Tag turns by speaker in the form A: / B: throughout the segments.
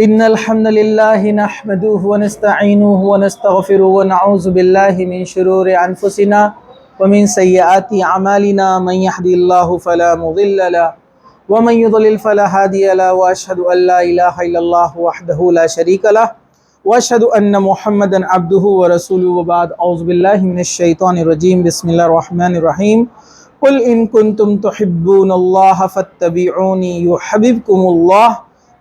A: إن الحمد لله نحمده ونستعينه ونستغفره ونعوذ بالله من شرور أنفسنا ومن سيئات أعمالنا من يهدي الله فلا مضل له ومن يضلل فلا هادي له وأشهد أن لا إله إلا الله وحده لا شريك له وأشهد أن محمدا عبده ورسوله وبعد أعوذ بالله من الشيطان الرجيم بسم الله الرحمن الرحيم قل إن كنتم تحبون الله فاتبعوني يحببكم الله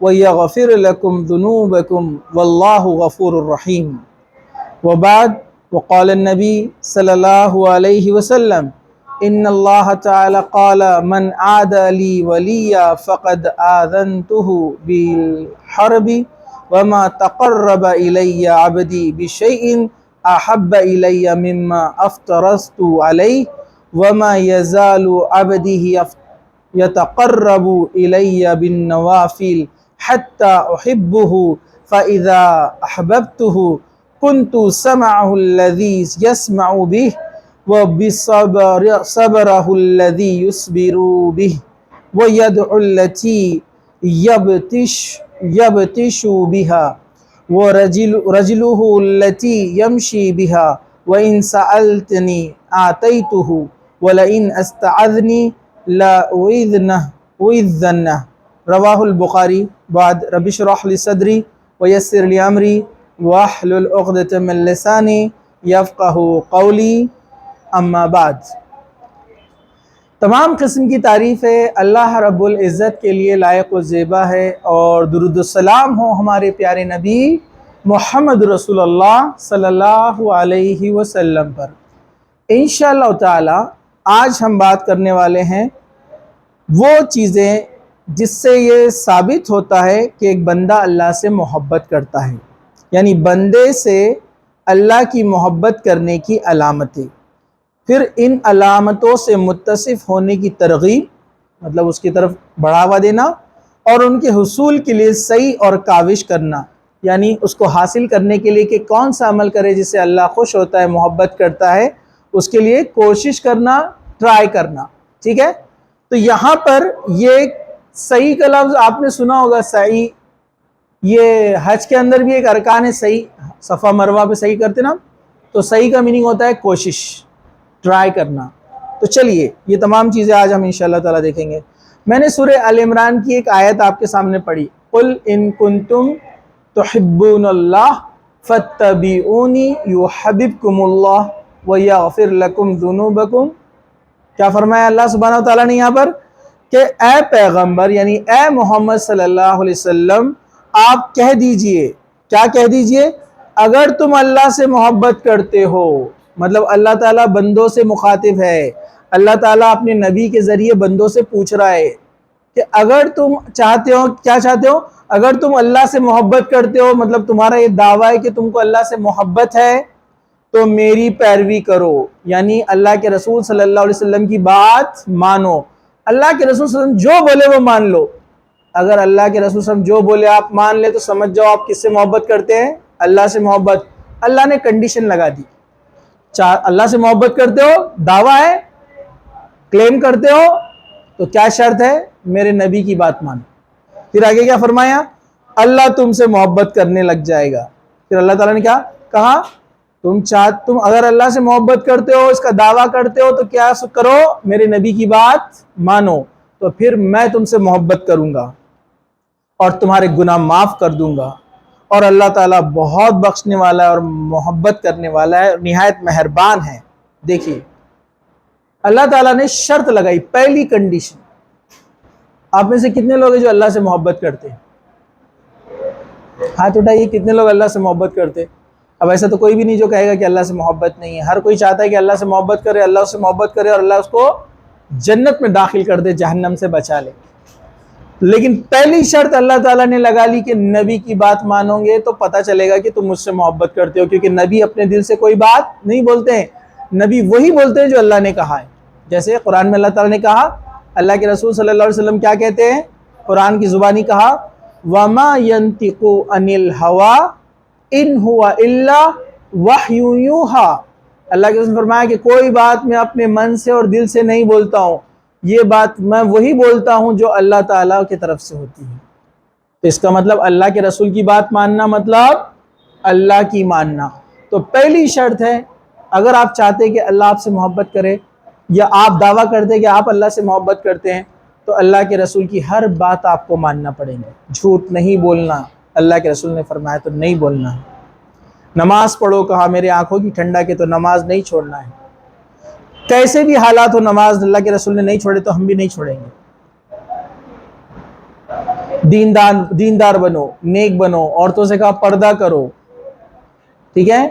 A: وَيَغْفِرْ لَكُمْ ذُنُوبَكُمْ وَاللَّهُ غَفُورٌ رَحِيمٌ وبعد وقال النبي صلى الله عليه وسلم إن الله تعالى قال من عادى لي وليا فقد آذنته بالحرب وما تقرب إلي عبدي بشيء أحب إلي مما افترضت عليه وما يزال عبدي يتقرب إلي بالنوافل حتى أحبه فإذا أحببته كنت سمعه الذي يسمع به وبصبره الذي يصبر به ويدعو التي يبتش بها ورجله التي يمشي بها وإن سألتني أعطيته ولئن استعذني لأعوذنه رواہ البخاری بعد رب اشرح لی صدری ویسر لی امری واحلل عقدۃ من لسانی یفقہوا قولی اما بعد۔ تمام قسم کی تعریف ہے اللہ رب العزت کے لیے لائق و زیبا ہے، اور درود السلام ہو ہمارے پیارے نبی محمد رسول اللہ صلی اللہ علیہ وسلم پر۔ انشاءاللہ تعالی آج ہم بات کرنے والے ہیں وہ چیزیں جس سے یہ ثابت ہوتا ہے کہ ایک بندہ اللہ سے محبت کرتا ہے، یعنی بندے سے اللہ کی محبت کرنے کی علامتیں، پھر ان علامتوں سے متصف ہونے کی ترغیب، مطلب اس کی طرف بڑھاوا دینا، اور ان کے حصول کے لیے سعی اور کاوش کرنا، یعنی اس کو حاصل کرنے کے لیے کہ کون سا عمل کرے جس سے اللہ خوش ہوتا ہے، محبت کرتا ہے، اس کے لیے کوشش کرنا، ٹرائی کرنا، ٹھیک ہے۔ تو یہاں پر یہ سعی کا لفظ آپ نے سنا ہوگا، سعی یہ حج کے اندر بھی ایک ارکان ہے، سعی صفا مروہ پہ سعی کرتے نا، تو سعی کا میننگ ہوتا ہے کوشش، ٹرائی کرنا۔ تو چلیے یہ تمام چیزیں آج ہم انشاءاللہ تعالیٰ دیکھیں گے۔ میں نے سورہ آل عمران کی ایک آیت آپ کے سامنے پڑھی، قل ان کنتم تحبون اللہ فاتبعونی یحببکم اللہ ویغفر لکم ذنوبکم۔ کیا فرمایا اللہ سبحانہ وتعالیٰ نے یہاں پر کہ اے پیغمبر یعنی اے محمد صلی اللہ علیہ وسلم آپ کہہ دیجئے، کیا کہہ دیجئے؟ اگر تم اللہ سے محبت کرتے ہو، مطلب اللہ تعالیٰ بندوں سے مخاطب ہے، اللہ تعالیٰ اپنے نبی کے ذریعے بندوں سے پوچھ رہا ہے کہ اگر تم چاہتے ہو، کیا چاہتے ہو؟ اگر تم اللہ سے محبت کرتے ہو، مطلب تمہارا یہ دعویٰ ہے کہ تم کو اللہ سے محبت ہے، تو میری پیروی کرو، یعنی اللہ کے رسول صلی اللہ علیہ وسلم کی بات مانو۔ اللہ کے رسول صلی اللہ علیہ وسلم جو بولے وہ مان لو۔ اگر اللہ کے رسول صلی اللہ علیہ وسلم جو بولے آپ مان لے تو سمجھ جاؤ آپ کس سے محبت کرتے ہیں؟ اللہ سے محبت۔ اللہ نے کنڈیشن لگا دی، اللہ سے محبت کرتے ہو، دعویٰ ہے، کلیم کرتے ہو، تو کیا شرط ہے؟ میرے نبی کی بات مانو۔ پھر آگے کیا فرمایا؟ اللہ تم سے محبت کرنے لگ جائے گا۔ پھر اللہ تعالیٰ نے کیا کہا؟ تم اگر اللہ سے محبت کرتے ہو، اس کا دعویٰ کرتے ہو، تو کیا کرو؟ میرے نبی کی بات مانو، تو پھر میں تم سے محبت کروں گا اور تمہارے گناہ معاف کر دوں گا، اور اللہ تعالیٰ بہت بخشنے والا ہے اور محبت کرنے والا ہے، نہایت مہربان ہے۔ دیکھیے اللہ تعالیٰ نے شرط لگائی، پہلی کنڈیشن۔ آپ میں سے کتنے لوگ ہیں جو اللہ سے محبت کرتے ہیں؟ ہاتھ اٹھائیے، کتنے لوگ اللہ سے محبت کرتے ہیں؟ اب ایسا تو کوئی بھی نہیں جو کہے گا کہ اللہ سے محبت نہیں ہے، ہر کوئی چاہتا ہے کہ اللہ سے محبت کرے، اللہ سے محبت کرے اور اللہ اس کو جنت میں داخل کر دے، جہنم سے بچا لے۔ لیکن پہلی شرط اللہ تعالیٰ نے لگا لی کہ نبی کی بات مانو گے تو پتہ چلے گا کہ تم مجھ سے محبت کرتے ہو، کیونکہ نبی اپنے دل سے کوئی بات نہیں بولتے ہیں، نبی وہی بولتے ہیں جو اللہ نے کہا ہے۔ جیسے قرآن میں اللہ تعالیٰ نے کہا، اللہ کے رسول صلی اللہ علیہ وسلم کیا کہتے ہیں؟ قرآن کی زبانی کہا وَمَا يَنْتِقُ عَنِ الْهَوَىٰ إِنْ هُوَ إِلَّا وَحْيٌ يُوحَىٰ۔ اللہ کے رسول نے فرمایا کہ کوئی بات میں اپنے من سے اور دل سے نہیں بولتا ہوں، یہ بات میں وہی بولتا ہوں جو اللہ تعالیٰ کی طرف سے ہوتی ہے۔ تو اس کا مطلب اللہ کے رسول کی بات ماننا مطلب اللہ کی ماننا۔ تو پہلی شرط ہے، اگر آپ چاہتے کہ اللہ آپ سے محبت کرے یا آپ دعویٰ کرتے کہ آپ اللہ سے محبت کرتے ہیں، تو اللہ کے رسول کی ہر بات آپ کو ماننا پڑیں گے، جھوٹ نہیں بولنا، اللہ کے رسول نے فرمایا تو نہیں بولنا ہے۔ نماز پڑھو، کہا میرے آنکھوں کی ٹھنڈا کہ تو نماز نہیں چھوڑنا ہے، کیسے بھی حالات ہو نماز اللہ کے رسول نے نہیں چھوڑے تو ہم بھی نہیں چھوڑیں گے۔ دیندار بنو، نیک بنو، عورتوں سے کہا پردہ کرو، ٹھیک ہے،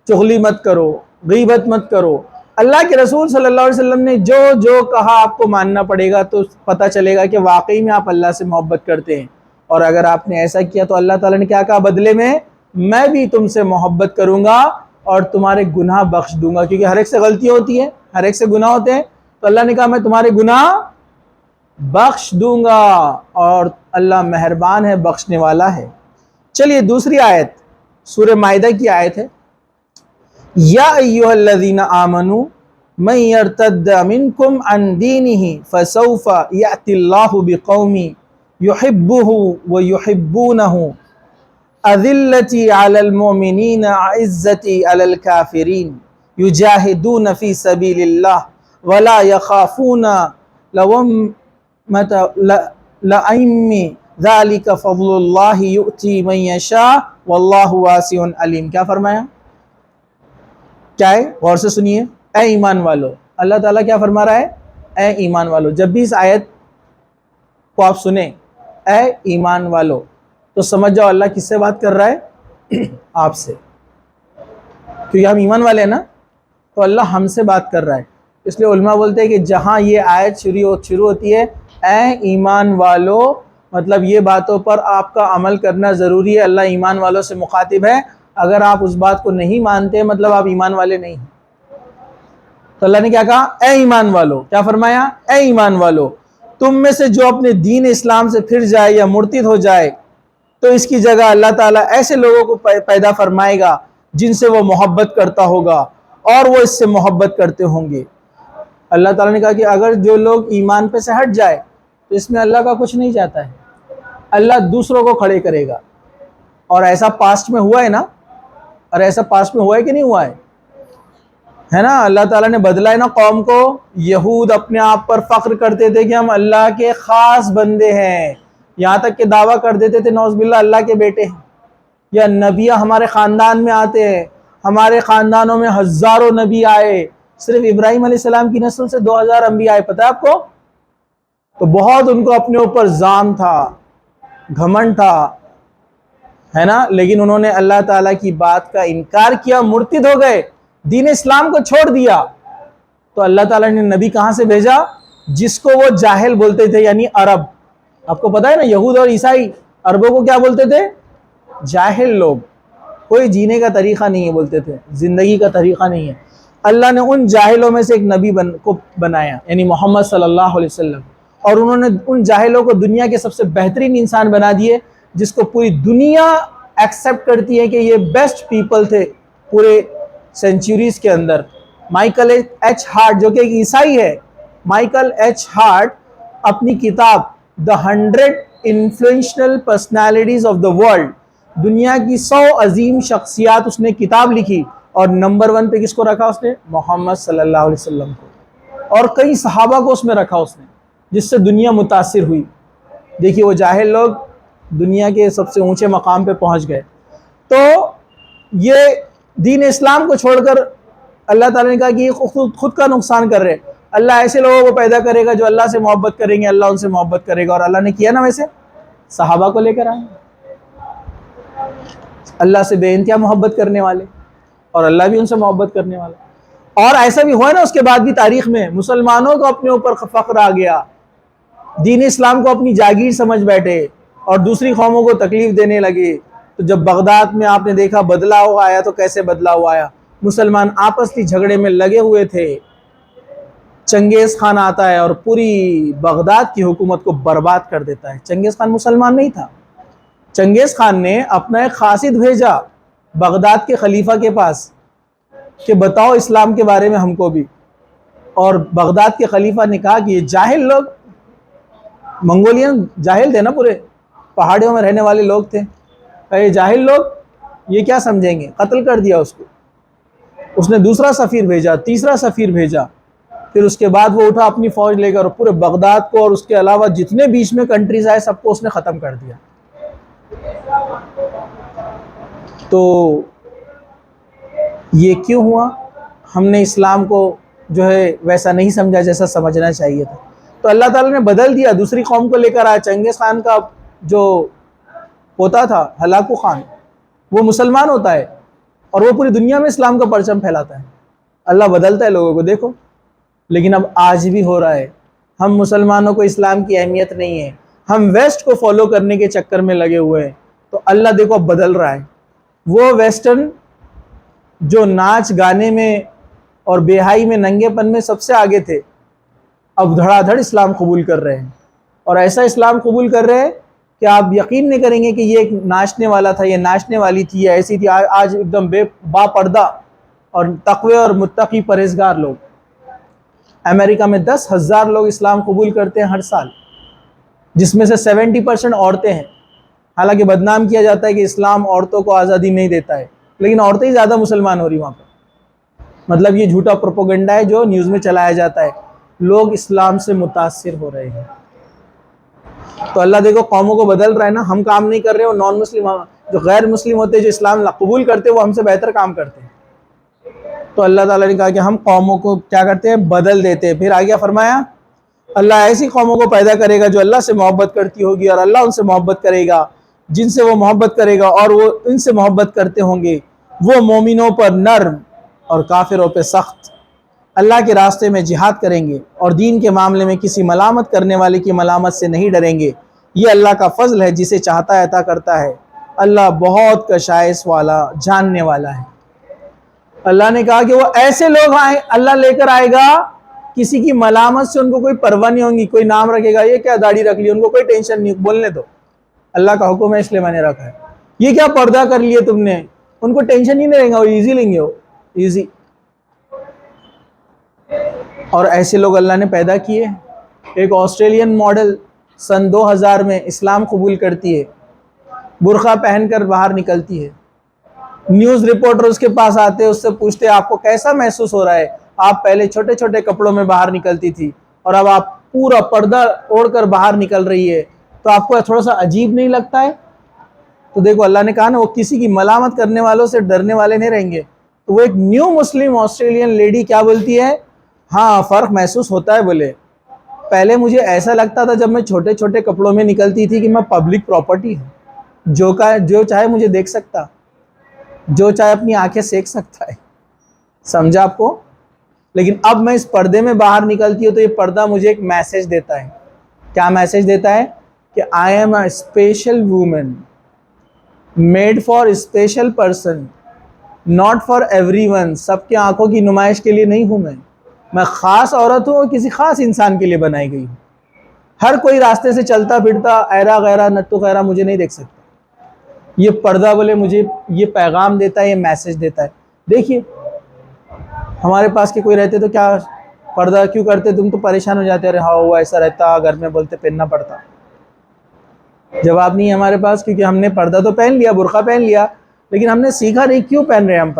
A: چغلی مت کرو، غیبت مت کرو۔ اللہ کے رسول صلی اللہ علیہ وسلم نے جو جو کہا آپ کو ماننا پڑے گا، تو پتہ چلے گا کہ واقعی میں آپ اللہ سے محبت کرتے ہیں۔ اور اگر آپ نے ایسا کیا تو اللہ تعالیٰ نے کیا کہا بدلے میں بھی تم سے محبت کروں گا اور تمہارے گناہ بخش دوں گا، کیونکہ ہر ایک سے غلطی ہوتی ہے، ہر ایک سے گناہ ہوتے ہیں، تو اللہ نے کہا میں تمہارے گناہ بخش دوں گا، اور اللہ مہربان ہے، بخشنے والا ہے۔ چلیے دوسری آیت سورہ مائدہ کی آیت ہے، یا ایھا الذین آمنوا من یرتد منکم عن دینہ فسوف یأتی اللہ بقوم یحبہ ویحبونہ اذلۃ علی المؤمنین عزۃ علی الکافرین یجاہدون فی سبیل اللہ ولا یخافون لومۃ لائم ذالک فضل اللہ یؤتی من یشاء واللہ واسع علیم۔ کیا فرمایا؟ کیا ہے؟ غور سے سنیے، اے ایمان والو، اللہ تعالیٰ کیا فرما رہا ہے؟ اے ایمان والو۔ جب بھی اس آیت کو آپ سنیں اے ایمان والو، تو سمجھ جاؤ اللہ کس سے بات کر رہا ہے؟ آپ سے، کیونکہ ہم ایمان والے ہیں نا، تو اللہ ہم سے بات کر رہا ہے۔ اس لیے علماء بولتے ہیں کہ جہاں یہ آیت شروع ہوتی ہے اے ایمان والو، مطلب یہ باتوں پر آپ کا عمل کرنا ضروری ہے، اللہ ایمان والوں سے مخاطب ہے۔ اگر آپ اس بات کو نہیں مانتے مطلب آپ ایمان والے نہیں ہیں۔ تو اللہ نے کیا کہا؟ اے ایمان والو، کیا فرمایا؟ اے ایمان والو، تم میں سے جو اپنے دین اسلام سے پھر جائے یا مرتد ہو جائے تو اس کی جگہ اللہ تعالیٰ ایسے لوگوں کو پیدا فرمائے گا جن سے وہ محبت کرتا ہوگا اور وہ اس سے محبت کرتے ہوں گے۔ اللہ تعالیٰ نے کہا کہ اگر جو لوگ ایمان پہ سے ہٹ جائے تو اس میں اللہ کا کچھ نہیں جاتا ہے، اللہ دوسروں کو کھڑے کرے گا۔ اور ایسا پاسٹ میں ہوا ہے نا، اور ایسا پاسٹ میں ہوا ہے کہ نہیں ہوا ہے نا؟ اللہ تعالیٰ نے بدلا ہے نا قوم کو۔ یہود اپنے آپ پر فخر کرتے تھے کہ ہم اللہ کے خاص بندے ہیں، یہاں تک کہ دعویٰ کر دیتے تھے نعوذ باللہ اللہ کے بیٹے ہیں، یا نبیاں ہمارے خاندان میں آتے ہیں، ہمارے خاندانوں میں ہزاروں نبی آئے، صرف ابراہیم علیہ السلام کی نسل سے 2000 انبیاء آئے، پتہ ہے آپ کو؟ تو بہت ان کو اپنے اوپر ظام تھا، گھمنڈ تھا، ہے نا؟ لیکن انہوں نے اللہ تعالیٰ کی بات کا انکار کیا، مرتد ہو گئے، دین اسلام کو چھوڑ دیا۔ تو اللہ تعالیٰ نے نبی کہاں سے بھیجا؟ جس کو وہ جاہل بولتے تھے، یعنی عرب۔ آپ کو پتہ ہے نا یہود اور عیسائی عربوں کو کیا بولتے تھے؟ جاہل لوگ، کوئی جینے کا طریقہ نہیں ہے بولتے تھے، زندگی کا طریقہ نہیں ہے۔ اللہ نے ان جاہلوں میں سے ایک نبی کو بنایا، یعنی محمد صلی اللہ علیہ وسلم، اور انہوں نے ان جاہلوں کو دنیا کے سب سے بہترین انسان بنا دیے، جس کو پوری دنیا ایکسیپٹ کرتی ہے کہ یہ بیسٹ پیپل تھے پورے سینچوریز کے اندر۔ مائیکل ایچ ہارٹ جو کہ ایک عیسائی ہے، مائیکل ایچ ہارٹ اپنی کتاب The 100 Influential Personalities of the World، دنیا کی 100 عظیم شخصیات، اس نے کتاب لکھی، اور نمبر 1 پہ کس کو رکھا اس نے؟ محمد صلی اللہ علیہ وسلم کو، اور کئی صحابہ کو اس میں رکھا اس نے، جس سے دنیا متاثر ہوئی۔ دیکھیے وہ جاہل لوگ دنیا کے سب سے اونچے مقام پہ پہنچ گئے۔ تو یہ دین اسلام کو چھوڑ کر اللہ تعالیٰ نے کہا کہ یہ خود کا نقصان کر رہے، اللہ ایسے لوگوں کو پیدا کرے گا جو اللہ سے محبت کریں گے، اللہ ان سے محبت کرے گا۔ اور اللہ نے کیا نا، ویسے صحابہ کو لے کر آئے، اللہ سے بے انتہا محبت کرنے والے، اور اللہ بھی ان سے محبت کرنے والا۔ اور ایسا بھی ہوا نا اس کے بعد بھی تاریخ میں مسلمانوں کو اپنے اوپر فخر آ گیا، دین اسلام کو اپنی جاگیر سمجھ بیٹھے اور دوسری قوموں کو تکلیف دینے لگے۔ تو جب بغداد میں آپ نے دیکھا بدلاؤ آیا، تو کیسے بدلاؤ آیا؟ مسلمان آپسی جھگڑے میں لگے ہوئے تھے، چنگیز خان آتا ہے اور پوری بغداد کی حکومت کو برباد کر دیتا ہے۔ چنگیز خان مسلمان نہیں تھا، چنگیز خان نے اپنا ایک قاصد بھیجا بغداد کے خلیفہ کے پاس کہ بتاؤ اسلام کے بارے میں ہم کو بھی، اور بغداد کے خلیفہ نے کہا کہ یہ جاہل لوگ، منگولین جاہل تھے نا پورے، پہاڑیوں میں رہنے والے لوگ تھے. یہ جاہل لوگ یہ کیا سمجھیں گے؟ قتل کر دیا اس کو. اس نے دوسرا سفیر بھیجا، تیسرا سفیر بھیجا. پھر اس کے بعد وہ اٹھا اپنی فوج لے کر پورے بغداد کو اور اس کے علاوہ جتنے بیچ میں کنٹریز آئے سب کو اس نے ختم کر دیا. تو یہ کیوں ہوا؟ ہم نے اسلام کو جو ہے ویسا نہیں سمجھا جیسا سمجھنا چاہیے تھا. تو اللہ تعالیٰ نے بدل دیا، دوسری قوم کو لے کر آیا. چنگیز خان کا جو پوتا تھا ہلاکو خان، وہ مسلمان ہوتا ہے اور وہ پوری دنیا میں اسلام کا پرچم پھیلاتا ہے. اللہ بدلتا ہے لوگوں کو، دیکھو. لیکن اب آج بھی ہو رہا ہے. ہم مسلمانوں کو اسلام کی اہمیت نہیں ہے، ہم ویسٹ کو فالو کرنے کے چکر میں لگے ہوئے ہیں. تو اللہ دیکھو اب بدل رہا ہے. وہ ویسٹرن جو ناچ گانے میں اور بےحائی میں، ننگے پن میں سب سے آگے تھے، اب دھڑا دھڑ اسلام قبول کر رہے ہیں. اور ایسا اسلام قبول کر رہے ہیں کہ آپ یقین نہیں کریں گے کہ یہ ایک ناچنے والا تھا، یہ ناچنے والی تھی، یہ ایسی تھی. آج ایک دم با پردہ اور تقوی اور متقی پرہیزگار لوگ. امریکہ میں 10,000 لوگ اسلام قبول کرتے ہیں ہر سال، جس میں سے 70% عورتیں ہیں. حالانکہ بدنام کیا جاتا ہے کہ اسلام عورتوں کو آزادی نہیں دیتا ہے، لیکن عورتیں ہی زیادہ مسلمان ہو رہی وہاں پہ. مطلب یہ جھوٹا پروپیگنڈا ہے جو نیوز میں چلایا جاتا ہے. لوگ اسلام سے متاثر ہو رہے ہیں. تو اللہ دیکھو قوموں کو بدل رہا ہے نا. ہم کام نہیں کر رہے، وہ نان مسلم جو غیر مسلم ہوتے جو اسلام قبول کرتے وہ ہم سے بہتر کام کرتے ہیں. تو اللہ تعالیٰ نے کہا کہ ہم قوموں کو کیا کرتے ہیں؟ بدل دیتے ہیں. پھر آگے فرمایا اللہ ایسی قوموں کو پیدا کرے گا جو اللہ سے محبت کرتی ہوگی اور اللہ ان سے محبت کرے گا، جن سے وہ محبت کرے گا اور وہ ان سے محبت کرتے ہوں گے. وہ مومنوں پر نرم اور کافروں پہ سخت. اللہ کے راستے میں جہاد کریں گے اور دین کے معاملے میں کسی ملامت کرنے والے کی ملامت سے نہیں ڈریں گے. یہ اللہ کا فضل ہے، جسے چاہتا ہے عطا کرتا ہے. اللہ بہت کشائش والا، جاننے والا ہے. اللہ نے کہا کہ وہ ایسے لوگ آئیں، اللہ لے کر آئے گا، کسی کی ملامت سے ان کو کوئی پرواہ نہیں ہوگی. کوئی نام رکھے گا، یہ کیا داڑھی رکھ لی، ان کو کوئی ٹینشن نہیں، بولنے دو، اللہ کا حکم ہے اس لیے میں نے رکھا ہے. یہ کیا پردہ کر لیے تم نے، ان کو ٹینشن ہی نہیں رہے گا، وہ ایزی لیں گے، وہ ایزی. اور ایسے لوگ اللہ نے پیدا کیے. ایک آسٹریلین ماڈل سن 2000 میں اسلام قبول کرتی ہے، برقع پہن کر باہر نکلتی ہے. نیوز رپورٹر اس کے پاس آتے، اس سے پوچھتے آپ کو کیسا محسوس ہو رہا ہے؟ آپ پہلے چھوٹے چھوٹے کپڑوں میں باہر نکلتی تھی اور اب آپ پورا پردہ اوڑھ کر باہر نکل رہی ہے، تو آپ کو تھوڑا سا عجیب نہیں لگتا ہے؟ تو دیکھو اللہ نے کہا نا وہ کسی کی ملامت کرنے والوں سے ڈرنے والے نہیں رہیں گے. تو وہ ایک نیو مسلم آسٹریلین لیڈی کیا بولتی ہے؟ ہاں فرق محسوس ہوتا ہے. بولے پہلے مجھے ایسا لگتا تھا جب میں چھوٹے چھوٹے کپڑوں میں نکلتی تھی کہ میں پبلک پراپرٹی ہوں، جو چاہے مجھے دیکھ سکتا، جو چاہے اپنی آنکھیں سیکھ سکتا ہے. سمجھا آپ کو؟ لیکن اب میں اس پردے میں باہر نکلتی ہوں تو یہ پردہ مجھے ایک میسج دیتا ہے. کیا میسج دیتا ہے؟ کہ I am a special woman made for special person, not for every one. سب کے آنکھوں کی نمائش کے لیے نہیں ہوں میں خاص عورت ہوں اور کسی خاص انسان کے لیے بنائی گئی ہوں. ہر کوئی راستے سے چلتا پھرتا ایرا غیرہ نٹو غیرہ مجھے نہیں دیکھ سکتا. یہ پردہ بولے مجھے یہ پیغام دیتا ہے، یہ میسج دیتا ہے. دیکھیے ہمارے پاس کے کوئی رہتے تو کیا پردہ کیوں کرتے؟ تم تو پریشان ہو جاتے، ارے ہاں وہ ایسا رہتا، گھر میں بولتے پہننا پڑتا. جواب نہیں ہے ہمارے پاس، کیونکہ ہم نے پردہ تو پہن لیا، برقع پہن لیا، لیکن ہم نے سیکھا نہیں کیوں پہن رہے ہیں ہم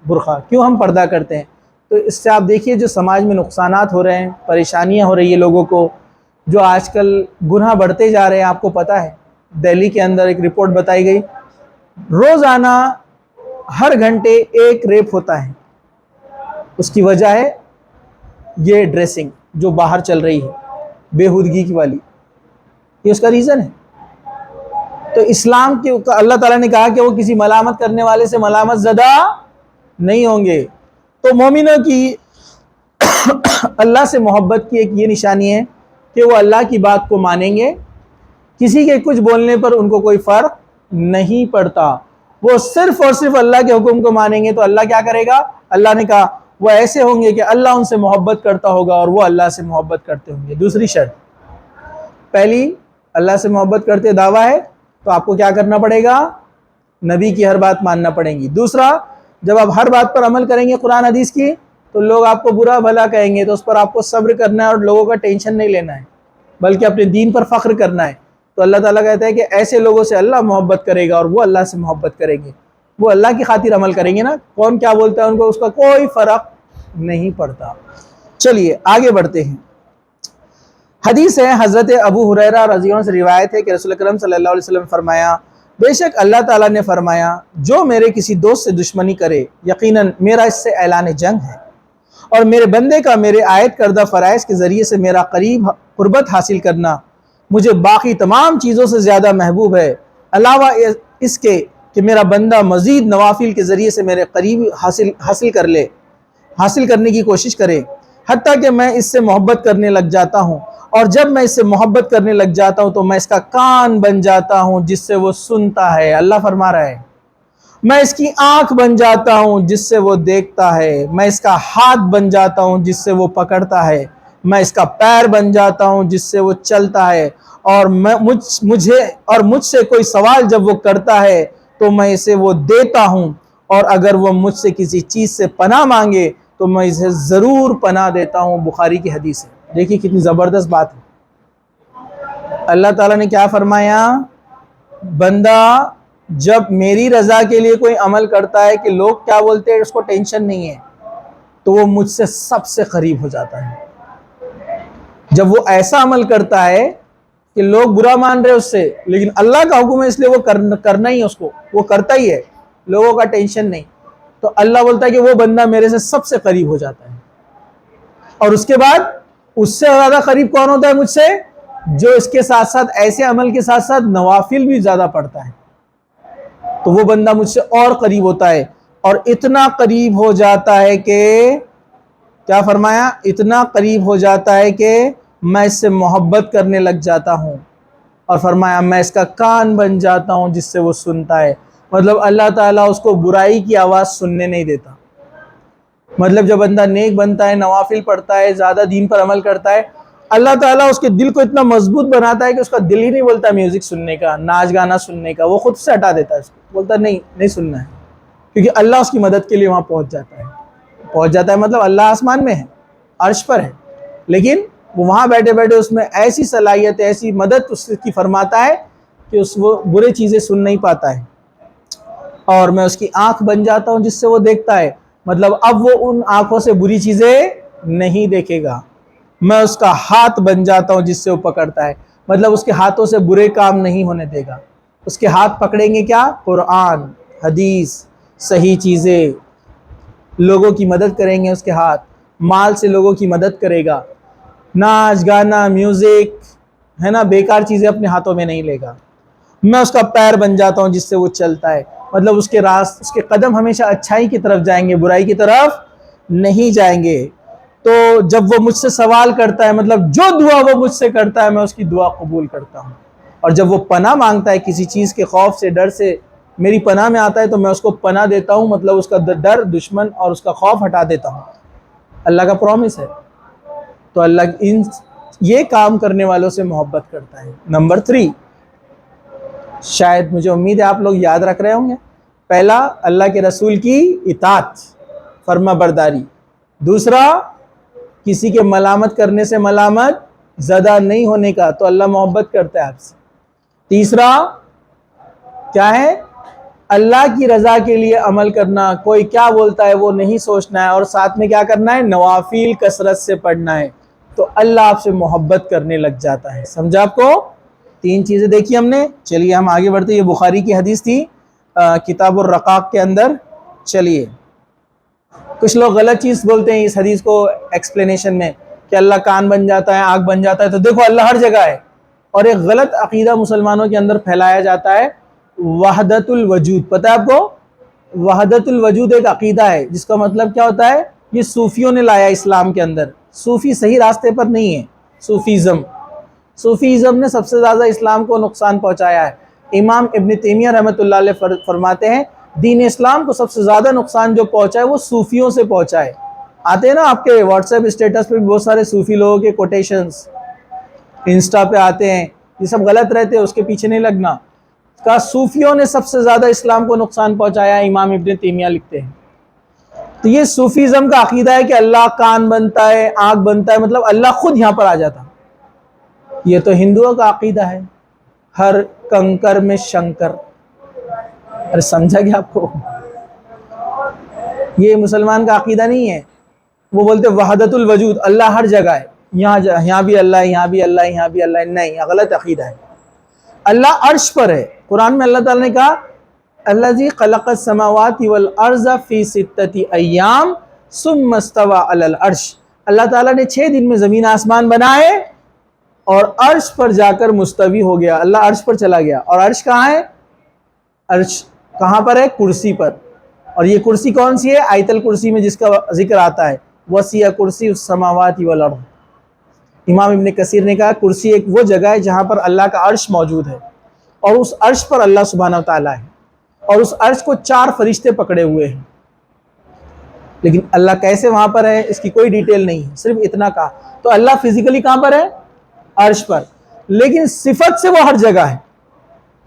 A: برقع، کیوں ہم پردہ کرتے ہیں. تو اس سے آپ دیکھیے جو سماج میں نقصانات ہو رہے ہیں، پریشانیاں ہو رہی ہیں لوگوں کو، جو آج کل گناہ بڑھتے جا رہے ہیں. آپ کو پتہ ہے دہلی کے اندر ایک رپورٹ بتائی گئی، روزانہ ہر گھنٹے ایک ریپ ہوتا ہے. اس کی وجہ ہے یہ ڈریسنگ جو باہر چل رہی ہے بےہودگی کی والی، یہ اس کا ریزن ہے. تو اسلام کے اللہ تعالیٰ نے کہا کہ وہ کسی ملامت کرنے والے سے ملامت زدہ نہیں ہوں گے. تو مومنوں کی اللہ سے محبت کی ایک یہ نشانی ہے کہ وہ اللہ کی بات کو مانیں گے. کسی کے کچھ بولنے پر ان کو کوئی فرق نہیں پڑتا، وہ صرف اور صرف اللہ کے حکم کو مانیں گے. تو اللہ کیا کرے گا؟ اللہ نے کہا وہ ایسے ہوں گے کہ اللہ ان سے محبت کرتا ہوگا اور وہ اللہ سے محبت کرتے ہوں گے. دوسری شرط، پہلی اللہ سے محبت کرتے دعویٰ ہے تو آپ کو کیا کرنا پڑے گا؟ نبی کی ہر بات ماننا پڑے گی. دوسرا، جب آپ ہر بات پر عمل کریں گے قرآن حدیث کی تو لوگ آپ کو برا بھلا کہیں گے، تو اس پر آپ کو صبر کرنا ہے اور لوگوں کا ٹینشن نہیں لینا ہے، بلکہ اپنے دین پر فخر کرنا ہے. تو اللہ تعالیٰ کہتا ہے کہ ایسے لوگوں سے اللہ محبت کرے گا اور وہ اللہ سے محبت کریں گے، وہ اللہ کی خاطر عمل کریں گے نا، کون کیا بولتا ہے ان کو اس کا کوئی فرق نہیں پڑتا۔ چلیے آگے بڑھتے ہیں۔ حدیث ہے حضرت ابو ہریرہ رضی اللہ عنہ سے روایت ہے کہ رسول اکرم صلی اللہ علیہ وسلم نے فرمایا، بے شک اللہ تعالیٰ نے فرمایا جو میرے کسی دوست سے دشمنی کرے یقیناً میرا اس سے اعلان جنگ ہے، اور میرے بندے کا میرے عائد کردہ فرائض کے ذریعے سے میرا قربت حاصل کرنا مجھے باقی تمام چیزوں سے زیادہ محبوب ہے، علاوہ اس کے کہ میرا بندہ مزید نوافل کے ذریعے سے میرے قریب حاصل کرنے کی کوشش کرے، حتیٰ کہ میں اس سے محبت کرنے لگ جاتا ہوں، اور جب میں اس سے محبت کرنے لگ جاتا ہوں تو میں اس کا کان بن جاتا ہوں جس سے وہ سنتا ہے۔ اللہ فرما رہا ہے میں اس کی آنکھ بن جاتا ہوں جس سے وہ دیکھتا ہے، میں اس کا ہاتھ بن جاتا ہوں جس سے وہ پکڑتا ہے، میں اس کا پیر بن جاتا ہوں جس سے وہ چلتا ہے، اور مجھ سے کوئی سوال جب وہ کرتا ہے تو میں اسے وہ دیتا ہوں، اور اگر وہ مجھ سے کسی چیز سے پناہ مانگے تو میں اسے ضرور پناہ دیتا ہوں۔ بخاری کی حدیث ہے۔ دیکھیے کتنی زبردست بات ہے۔ اللہ تعالیٰ نے کیا فرمایا، بندہ جب میری رضا کے لیے کوئی عمل کرتا ہے کہ لوگ کیا بولتے ہیں اس کو ٹینشن نہیں ہے، تو وہ مجھ سے سب سے قریب ہو جاتا ہے۔ جب وہ ایسا عمل کرتا ہے کہ لوگ برا مان رہے اس سے، لیکن اللہ کا حکم ہے اس لیے وہ کرنا ہی ہے، اس کو وہ کرتا ہی ہے، لوگوں کا ٹینشن نہیں، تو اللہ بولتا ہے کہ وہ بندہ میرے سے سب سے قریب ہو جاتا ہے۔ اور اس کے بعد اس سے زیادہ قریب کون ہوتا ہے مجھ سے؟ جو اس کے ساتھ ساتھ ایسے عمل کے ساتھ ساتھ نوافل بھی زیادہ پڑھتا ہے، تو وہ بندہ مجھ سے اور قریب ہوتا ہے، اور اتنا قریب ہو جاتا ہے کہ کیا فرمایا، اتنا قریب ہو جاتا ہے کہ میں اس سے محبت کرنے لگ جاتا ہوں، اور فرمایا میں اس کا کان بن جاتا ہوں جس سے وہ سنتا ہے۔ مطلب اللہ تعالیٰ اس کو برائی کی آواز سننے نہیں دیتا۔ مطلب جب بندہ نیک بنتا ہے، نوافل پڑھتا ہے، زیادہ دین پر عمل کرتا ہے، اللہ تعالیٰ اس کے دل کو اتنا مضبوط بناتا ہے کہ اس کا دل ہی نہیں بولتا میوزک سننے کا، ناچ گانا سننے کا، وہ خود سے ہٹا دیتا ہے اس کو، بولتا نہیں سننا ہے، کیونکہ اللہ اس کی مدد کے لیے وہاں پہنچ جاتا ہے۔ مطلب اللہ آسمان میں ہے، عرش پر ہے، لیکن وہ وہاں بیٹھے بیٹھے اس میں ایسی صلاحیت، ایسی مدد اس کی فرماتا ہے کہ وہ برے چیزیں سن نہیں پاتا ہے، اور میں اس کی آنکھ بن جاتا ہوں جس سے وہ دیکھتا ہے۔ مطلب اب وہ ان آنکھوں سے بری چیزیں نہیں دیکھے گا۔ میں اس کا ہاتھ بن جاتا ہوں جس سے وہ پکڑتا ہے، مطلب اس کے ہاتھوں سے برے کام نہیں ہونے دے گا۔ اس کے ہاتھ پکڑیں گے کیا؟ قرآن، حدیث، صحیح چیزیں، لوگوں کی مدد کریں گے، اس کے ہاتھ مال سے لوگوں کی مدد کرے گا، ناچ گانا میوزک ہے نا بیکار چیزیں اپنے ہاتھوں میں نہیں لے گا۔ میں اس کا پیر بن جاتا ہوں جس سے وہ چلتا ہے، مطلب اس کے قدم ہمیشہ اچھائی کی طرف جائیں گے، برائی کی طرف نہیں جائیں گے۔ تو جب وہ مجھ سے سوال کرتا ہے، مطلب جو دعا وہ مجھ سے کرتا ہے میں اس کی دعا قبول کرتا ہوں، اور جب وہ پناہ مانگتا ہے کسی چیز کے خوف سے، ڈر سے، میری پناہ میں آتا ہے تو میں اس کو پناہ دیتا ہوں، مطلب اس کا ڈر، دشمن اور اس کا خوف ہٹا دیتا ہوں۔ اللہ کا پرومس ہے۔ تو اللہ یہ کام کرنے والوں سے محبت کرتا ہے۔ نمبر 3، شاید مجھے امید ہے آپ لوگ یاد رکھ رہے ہوں گے، پہلا اللہ کے رسول کی اطاعت، فرما برداری، دوسرا کسی کے ملامت کرنے سے ملامت زدہ نہیں ہونے کا، تو اللہ محبت کرتا ہے آپ سے، تیسرا کیا ہے؟ اللہ کی رضا کے لیے عمل کرنا، کوئی کیا بولتا ہے وہ نہیں سوچنا ہے، اور ساتھ میں کیا کرنا ہے؟ نوافل کثرت سے پڑھنا ہے، تو اللہ آپ سے محبت کرنے لگ جاتا ہے۔ سمجھا آپ کو؟ 3 چیزیں دیکھی ہم نے۔ چلیے ہم آگے بڑھتے ہیں۔ یہ بخاری کی حدیث تھی کتاب الرقاق کے اندر۔ چلیے کچھ لوگ غلط چیز بولتے ہیں اس حدیث کو ایکسپلینیشن میں کہ اللہ کان بن جاتا ہے، آنکھ بن جاتا ہے، تو دیکھو اللہ ہر جگہ ہے، اور ایک غلط عقیدہ مسلمانوں کے اندر پھیلایا جاتا ہے وحدت الوجود۔ پتہ ہے آپ کو؟ وحدت الوجود ایک عقیدہ ہے جس کا مطلب کیا ہوتا ہے؟ یہ صوفیوں نے لایا اسلام کے اندر۔ صوفی صحیح راستے پر نہیں ہے، صوفیزم نے سب سے زیادہ اسلام کو نقصان پہنچایا ہے۔ امام ابن تیمیہ رحمۃ اللہ علیہ فرماتے ہیں دین اسلام کو سب سے زیادہ نقصان جو پہنچا ہے وہ صوفیوں سے پہنچا ہے۔ آتے ہیں نا آپ کے واٹس ایپ اسٹیٹس پہ بھی بہت سارے صوفی لوگوں کے کوٹیشنز، انسٹا پہ آتے ہیں، یہ سب غلط رہتے ہیں، اس کے پیچھے نہیں لگنا۔ کہا صوفیوں نے سب سے زیادہ اسلام کو نقصان پہنچایا ہے، امام ابن تیمیہ لکھتے ہیں۔ تو یہ صوفیزم کا عقیدہ ہے کہ اللہ کان بنتا ہے، آنکھ بنتا ہے، مطلب اللہ خود یہاں پر آ جاتا۔ یہ تو ہندوؤں کا عقیدہ ہے، ہر کنکر میں شنکر. ارے سمجھا کیا آپ کو؟ یہ مسلمان کا عقیدہ نہیں ہے. وہ بولتے وحدت الوجود، اللہ ہر جگہ ہے، یہاں بھی اللہ ہے، یہاں بھی اللہ ہے، یہاں بھی اللہ ہے. نہیں، غلط عقیدہ ہے. اللہ عرش پر ہے. قرآن میں اللہ تعالیٰ نے کہا الذی خلق السماوات والارض فی ستۃ ایام ثم استوى علی العرش. اللہ تعالیٰ نے 6 دن میں زمین آسمان بنائے اور عرش پر جا کر مستوی ہو گیا. اللہ عرش پر چلا گیا. اور عرش کہاں ہے؟ عرش کہاں پر ہے؟ کرسی پر. اور یہ کرسی کون سی ہے؟ آیت الکرسی میں جس کا ذکر آتا ہے وسیع کرسی السماوات والارض. امام ابن کثیر نے کہا کرسی ایک وہ جگہ ہے جہاں پر اللہ کا عرش موجود ہے، اور اس عرش پر اللہ سبحانہ وتعالیٰ ہے، اور اس عرش کو 4 فرشتے پکڑے ہوئے ہیں. لیکن اللہ کیسے وہاں پر ہے اس کی کوئی ڈیٹیل نہیں ہے، صرف اتنا کہا. تو اللہ فزیکلی کہاں پر ہے؟ عرش پر. لیکن صفت سے وہ ہر جگہ ہے.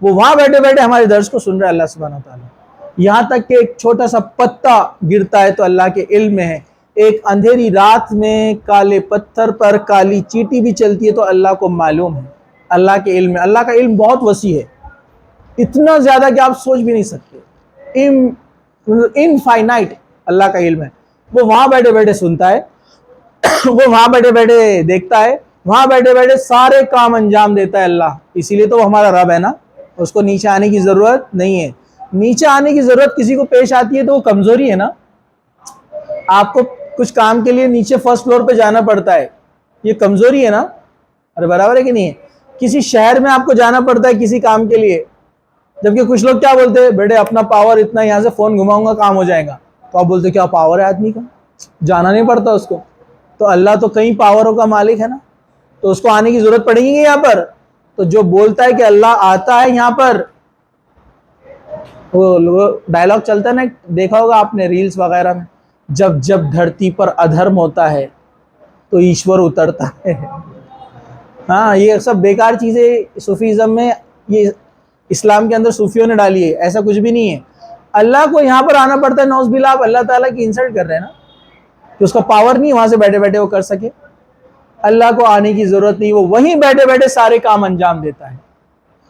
A: وہ وہاں بیٹھے بیٹھے ہمارے درس کو سن رہے اللہ سبحانہ وتعالیٰ. یہاں تک کہ ایک چھوٹا سا پتا گرتا ہے تو اللہ کے علم میں ہے. ایک اندھیری رات میں کالے پتھر پر کالی چیٹی بھی چلتی ہے تو اللہ کو معلوم ہے. اللہ کے علم میں. اللہ کا علم بہت وسیع ہے، اتنا زیادہ کہ آپ سوچ بھی نہیں سکتے. انفائنائٹ اللہ کا علم ہے. وہ وہاں بیٹھے بیٹھے سنتا ہے، وہ وہاں بیٹھے بیٹھے دیکھتا ہے، وہاں بیٹھے بیٹھے سارے کام انجام دیتا ہے اللہ. اسی لیے تو وہ ہمارا رب ہے نا. اس کو نیچے آنے کی ضرورت نہیں ہے. نیچے آنے کی ضرورت کسی کو پیش آتی ہے تو وہ کمزوری ہے نا. آپ کو کچھ کام کے لیے نیچے فرسٹ فلور پہ جانا پڑتا ہے، یہ کمزوری ہے نا. ارے برابر ہے کہ نہیں ہے؟ کسی شہر میں آپ کو جانا پڑتا ہے کسی کام کے لیے، جبکہ کچھ لوگ کیا بولتے ہیں بیٹے اپنا پاور اتنا، یہاں سے فون گھماؤں گا کام ہو جائے گا. تو آپ بولتے کیا پاور ہے آدمی کا، جانا نہیں پڑتا اس کو. تو اللہ تو کئی پاوروں کا مالک ہے نا، تو اس کو آنے کی ضرورت پڑے گی یہاں پر. تو جو بولتا ہے کہ اللہ آتا ہے یہاں پر، وہ ڈائلاگ چلتا ہے نا، دیکھا ہوگا آپ نے ریلز وغیرہ میں، جب جب دھرتی پر ادھرم ہوتا ہے تو ایشور اترتا ہے. ہاں یہ سب بیکار چیزیں صوفیزم میں، یہ اسلام کے اندر صوفیوں نے ڈالی ہے. ایسا کچھ بھی نہیں ہے. اللہ کو یہاں پر آنا پڑتا ہے. نعوذ باللہ آپ اللہ تعالیٰ کی انسلٹ کر رہے ہیں نا، کہ اس کا پاور نہیں وہاں سے بیٹھے بیٹھے وہ کر سکے. اللہ کو آنے کی ضرورت نہیں، وہ وہیں بیٹھے بیٹھے سارے کام انجام دیتا ہے.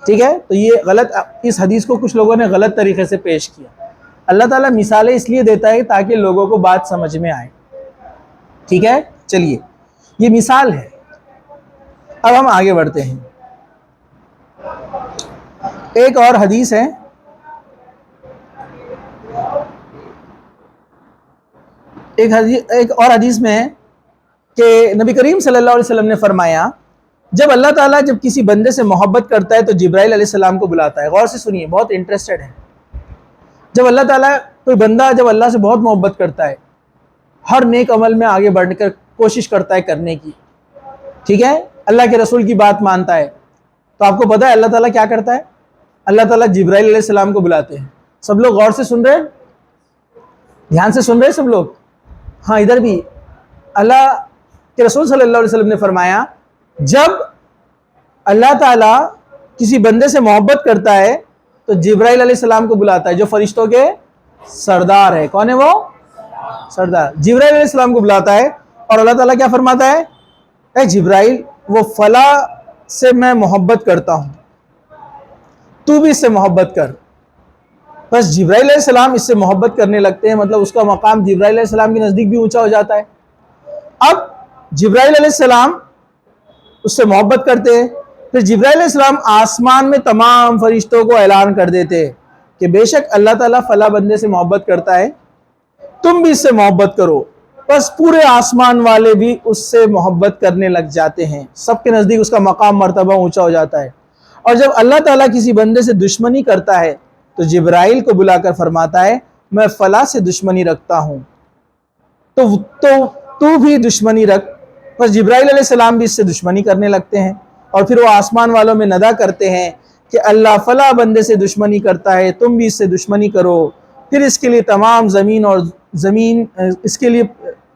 A: ٹھیک ہے؟ تو یہ غلط، اس حدیث کو کچھ لوگوں نے غلط طریقے سے پیش کیا. اللہ تعالیٰ مثالیں اس لیے دیتا ہے تاکہ لوگوں کو بات سمجھ میں آئے. ٹھیک ہے؟ چلیے یہ مثال ہے. اب ہم آگے بڑھتے ہیں. ایک اور حدیث ہے، ایک اور حدیث میں ہے کہ نبی کریم صلی اللہ علیہ وسلم نے فرمایا جب اللہ تعالیٰ جب کسی بندے سے محبت کرتا ہے تو جبرائیل علیہ السلام کو بلاتا ہے. غور سے سنیے، بہت انٹرسٹڈ ہے. جب اللہ تعالیٰ، کوئی بندہ جب اللہ سے بہت محبت کرتا ہے، ہر نیک عمل میں آگے بڑھ کر کوشش کرتا ہے کرنے کی، ٹھیک ہے، اللہ کے رسول کی بات مانتا ہے، تو آپ کو پتہ ہے اللہ تعالیٰ کیا کرتا ہے؟ اللہ تعالیٰ جبرائیل علیہ السلام کو بلاتے ہیں. سب لوگ غور سے سن رہے ہیں؟ دھیان سے سن رہے ہیں سب لوگ؟ ہاں ادھر بھی. اللہ کے رسول صلی اللہ علیہ وسلم نے فرمایا جب اللہ تعالیٰ کسی بندے سے محبت کرتا ہے تو جبرائیل علیہ السلام کو بلاتا ہے، جو فرشتوں کے سردار ہے. کون ہے وہ؟ سردار. جبرائیل علیہ السلام کو بلاتا ہے اور اللہ تعالیٰ کیا فرماتا ہے؟ اے جبرائیل، وہ فلاں سے میں محبت کرتا ہوں، تو بھی اس سے محبت کر. بس جبرائیل علیہ السلام اس سے محبت کرنے لگتے ہیں، مطلب اس کا مقام جبرائیل علیہ السلام کے نزدیک بھی اونچا ہو جاتا ہے. اب جبرائیل علیہ السلام اس سے محبت کرتے ہیں، پھر جبرائیل علیہ السلام آسمان میں تمام فرشتوں کو اعلان کر دیتے ہیں کہ بے شک اللہ تعالیٰ فلاں بندے سے محبت کرتا ہے، تم بھی اس سے محبت کرو. بس پورے آسمان والے بھی اس سے محبت کرنے لگ جاتے ہیں، سب کے نزدیک اس کا مقام مرتبہ اونچا ہو جاتا ہے. اور جب اللہ تعالیٰ کسی بندے سے دشمنی کرتا ہے تو جبرائیل کو بلا کر فرماتا ہے میں فلاں سے دشمنی رکھتا ہوں، تو بھی دشمنی رکھ. بس جبرائیل علیہ السلام بھی اس سے دشمنی کرنے لگتے ہیں، اور پھر وہ آسمان والوں میں ندا کرتے ہیں کہ اللہ فلاں بندے سے دشمنی کرتا ہے، تم بھی اس سے دشمنی کرو. پھر اس کے لیے تمام اس کے لیے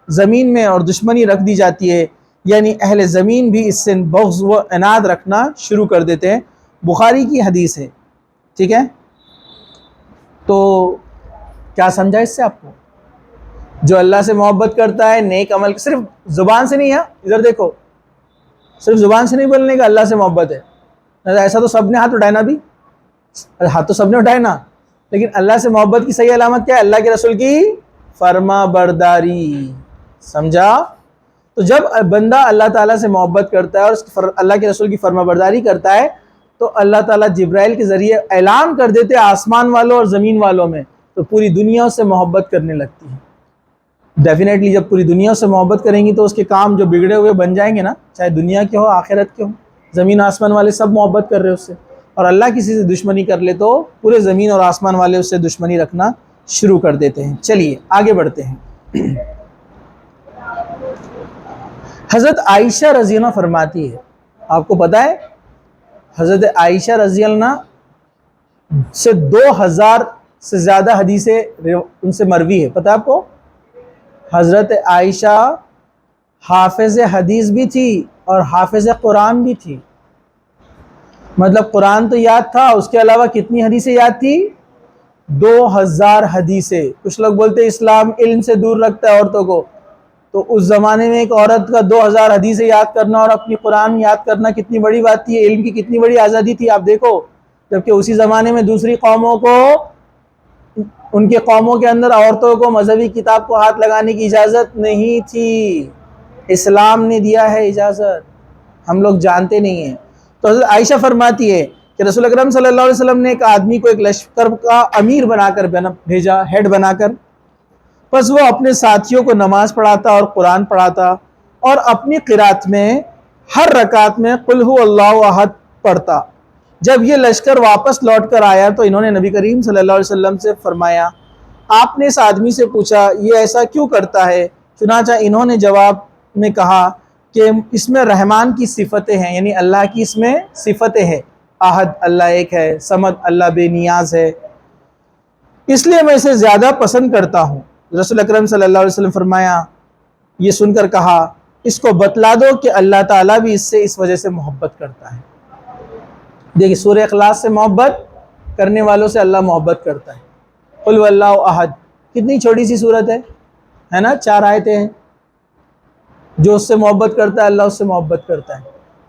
A: زمین میں اور دشمنی رکھ دی جاتی ہے، یعنی اہل زمین بھی اس سے بغض و عناد رکھنا شروع کر دیتے ہیں. بخاری کی حدیث ہے. ٹھیک ہے؟ تو کیا سمجھا اس سے آپ کو؟ جو اللہ سے محبت کرتا ہے، نیک عمل، صرف زبان سے نہیں ہے، ادھر دیکھو، صرف زبان سے نہیں بولنے کا اللہ سے محبت ہے، ایسا تو سب نے ہاتھ اٹھائے نا ابھی، ہاتھ تو سب نے اٹھائے نا، لیکن اللہ سے محبت کی صحیح علامت کیا ہے؟ اللہ کے رسول کی فرما برداری، سمجھا؟ تو جب بندہ اللہ تعالیٰ سے محبت کرتا ہے اور اللہ کے رسول کی فرما برداری کرتا ہے تو اللہ تعالیٰ جبرائیل کے ذریعے اعلان کر دیتے آسمان والوں اور زمین والوں میں، تو پوری دنیا سے محبت کرنے لگتی ہے۔ ڈیفینیٹلی جب پوری دنیا سے محبت کریں گی تو اس کے کام جو بگڑے ہوئے بن جائیں گے نا، چاہے دنیا کے ہو آخرت کے ہو، زمین آسمان والے سب محبت کر رہے اس سے، اور اللہ کسی سے دشمنی کر لے تو پورے زمین اور آسمان والے اس سے دشمنی رکھنا شروع کر دیتے ہیں۔ چلیے آگے بڑھتے ہیں۔ حضرت عائشہ رضی اللہ فرماتی ہے، آپ کو پتہ ہے حضرت عائشہ رضی اللہ سے 2000 سے زیادہ حدیثیں ان سے مروی ہے، پتہ ہے آپ کو؟ حضرت عائشہ حافظ حدیث بھی تھی اور حافظ قرآن بھی تھی، مطلب قرآن تو یاد تھا، اس کے علاوہ کتنی حدیثیں یاد تھی؟ 2000 حدیثیں۔ کچھ لوگ بولتے ہیں اسلام علم سے دور رکھتا ہے عورتوں کو، تو اس زمانے میں ایک عورت کا 2000 حدیثیں یاد کرنا اور اپنی قرآن یاد کرنا کتنی بڑی بات تھی، علم کی کتنی بڑی آزادی تھی، آپ دیکھو۔ جبکہ اسی زمانے میں دوسری قوموں کو، ان کے قوموں کے اندر عورتوں کو مذہبی کتاب کو ہاتھ لگانے کی اجازت نہیں تھی، اسلام نے دیا ہے اجازت، ہم لوگ جانتے نہیں ہیں۔ تو حضرت عائشہ فرماتی ہے کہ رسول اکرم صلی اللہ علیہ وسلم نے ایک آدمی کو ایک لشکر کا امیر بنا کر بھیجا، ہیڈ بنا کر، پس وہ اپنے ساتھیوں کو نماز پڑھاتا اور قرآن پڑھاتا اور اپنی قرات میں ہر رکعت میں قل هو اللہ احد پڑھتا۔ جب یہ لشکر واپس لوٹ کر آیا تو انہوں نے نبی کریم صلی اللہ علیہ وسلم سے فرمایا، آپ نے اس آدمی سے پوچھا یہ ایسا کیوں کرتا ہے؟ چنانچہ انہوں نے جواب میں کہا کہ اس میں رحمان کی صفتیں ہیں، یعنی اللہ کی اس میں صفتیں ہیں، احد اللہ ایک ہے، صمد اللہ بے نیاز ہے، اس لیے میں اسے زیادہ پسند کرتا ہوں۔ رسول اکرم صلی اللہ علیہ وسلم فرمایا، یہ سن کر کہا اس کو بتلا دو کہ اللہ تعالیٰ بھی اس سے اس وجہ سے محبت کرتا ہے۔ دیکھیں سورہ اخلاص سے محبت کرنے والوں سے اللہ محبت کرتا ہے۔ قل هو اللہ احد، کتنی چھوٹی سی صورت ہے نا، 4 آیتیں ہیں۔ جو اس سے محبت کرتا ہے اللہ اس سے محبت کرتا ہے،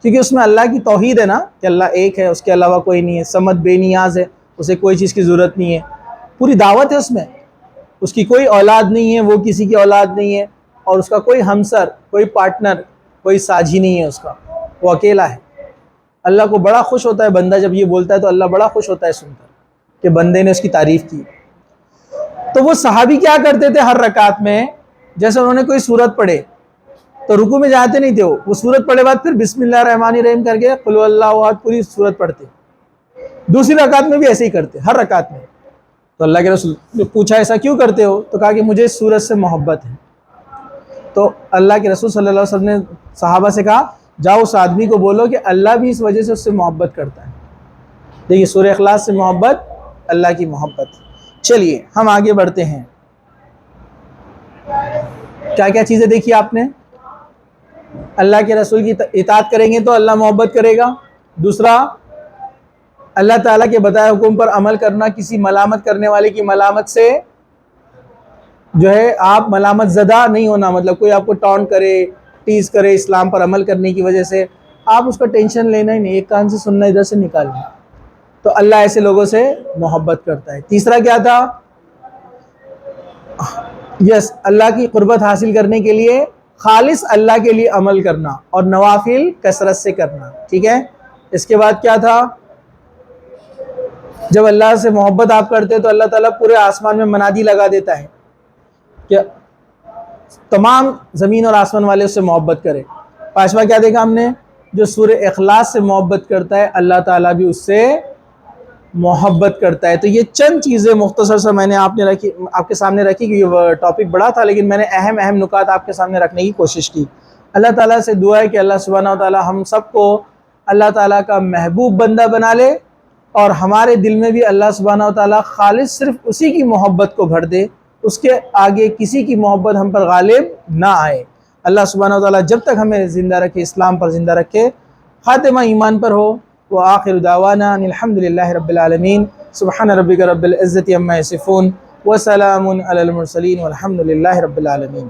A: کیونکہ اس میں اللہ کی توحید ہے نا، کہ اللہ ایک ہے، اس کے علاوہ کوئی نہیں ہے، صمد بے نیاز ہے، اسے کوئی چیز کی ضرورت نہیں ہے، پوری دعوت ہے اس میں، اس کی کوئی اولاد نہیں ہے، وہ کسی کی اولاد نہیں ہے، اور اس کا کوئی ہمسر، کوئی پارٹنر، کوئی ساجھی نہیں ہے، اس کا وہ اکیلا ہے۔ اللہ کو بڑا خوش ہوتا ہے بندہ جب یہ بولتا ہے، تو اللہ بڑا خوش ہوتا ہے سن کر کہ بندے نے اس کی تعریف کی۔ تو وہ صحابی کیا کرتے تھے ہر رکعت میں، جیسے انہوں نے کوئی سورت پڑھے تو رکوع میں جاتے نہیں تھے، وہ سورت پڑھے بعد پھر بسم اللہ الرحمن الرحیم کر کے قل اللہ احد پوری سورت پڑھتے۔ دوسری رکعت میں بھی ایسے ہی کرتے، ہر رکعت میں۔ تو اللہ کے رسول نے پوچھا ایسا کیوں کرتے ہو؟ تو کہا کہ مجھے اس سورت سے محبت ہے۔ تو اللہ کے رسول صلی اللہ علیہ وسلم نے صحابہ سے کہا جاؤ اس آدمی کو بولو کہ اللہ بھی اس وجہ سے اس سے محبت کرتا ہے۔ دیکھیے سورہ اخلاص سے محبت، اللہ کی محبت۔ چلیے ہم آگے بڑھتے ہیں۔ کیا کیا چیزیں دیکھی آپ نے؟ اللہ کے رسول کی اطاعت کریں گے تو اللہ محبت کرے گا۔ دوسرا، اللہ تعالیٰ کے بتائے حکم پر عمل کرنا، کسی ملامت کرنے والے کی ملامت سے جو ہے آپ ملامت زدہ نہیں ہونا، مطلب کوئی آپ کو ٹونٹ کرے، ٹیز کرے اسلام پر عمل کرنے کی وجہ سے، آپ اس کا ٹینشن لینا ہی نہیں، ایک کان سے سننا ادھر سے نکالنا۔ تو اللہ ایسے لوگوں سے محبت کرتا ہے۔ تیسرا کیا تھا؟ اللہ کی قربت حاصل کرنے کے لیے خالص اللہ کے لیے عمل کرنا اور نوافل کثرت سے کرنا، ٹھیک ہے؟ اس کے بعد کیا تھا؟ جب اللہ سے محبت آپ کرتے تو اللہ تعالیٰ پورے آسمان میں منادی لگا دیتا ہے کہ تمام زمین اور آسمان والے اس سے محبت کرے۔ پانچواں کیا دیکھا ہم نے؟ جو سورہ اخلاص سے محبت کرتا ہے اللہ تعالیٰ بھی اس سے محبت کرتا ہے۔ تو یہ چند چیزیں مختصر سے میں نے آپ کے سامنے رکھی، کہ یہ ٹاپک بڑا تھا لیکن میں نے اہم نکات آپ کے سامنے رکھنے کی کوشش کی۔ اللہ تعالیٰ سے دعا ہے کہ اللہ سبحانہ و تعالیٰ ہم سب کو اللہ تعالیٰ کا محبوب بندہ بنا لے، اور ہمارے دل میں بھی اللہ سبحانہ و تعالیٰ خالص صرف اسی کی محبت کو بھر دے، اس کے آگے کسی کی محبت ہم پر غالب نہ آئے۔ اللہ سبحانہ و تعالیٰ جب تک ہمیں زندہ رکھے، اسلام پر زندہ رکھے، خاتمہ ایمان پر ہو۔ وآخر دعوانا ان الحمد للہ رب العالمین۔ سبحان ربک رب العزت عما یصفون وسلام علی المرسلین والحمد للہ رب العالمین۔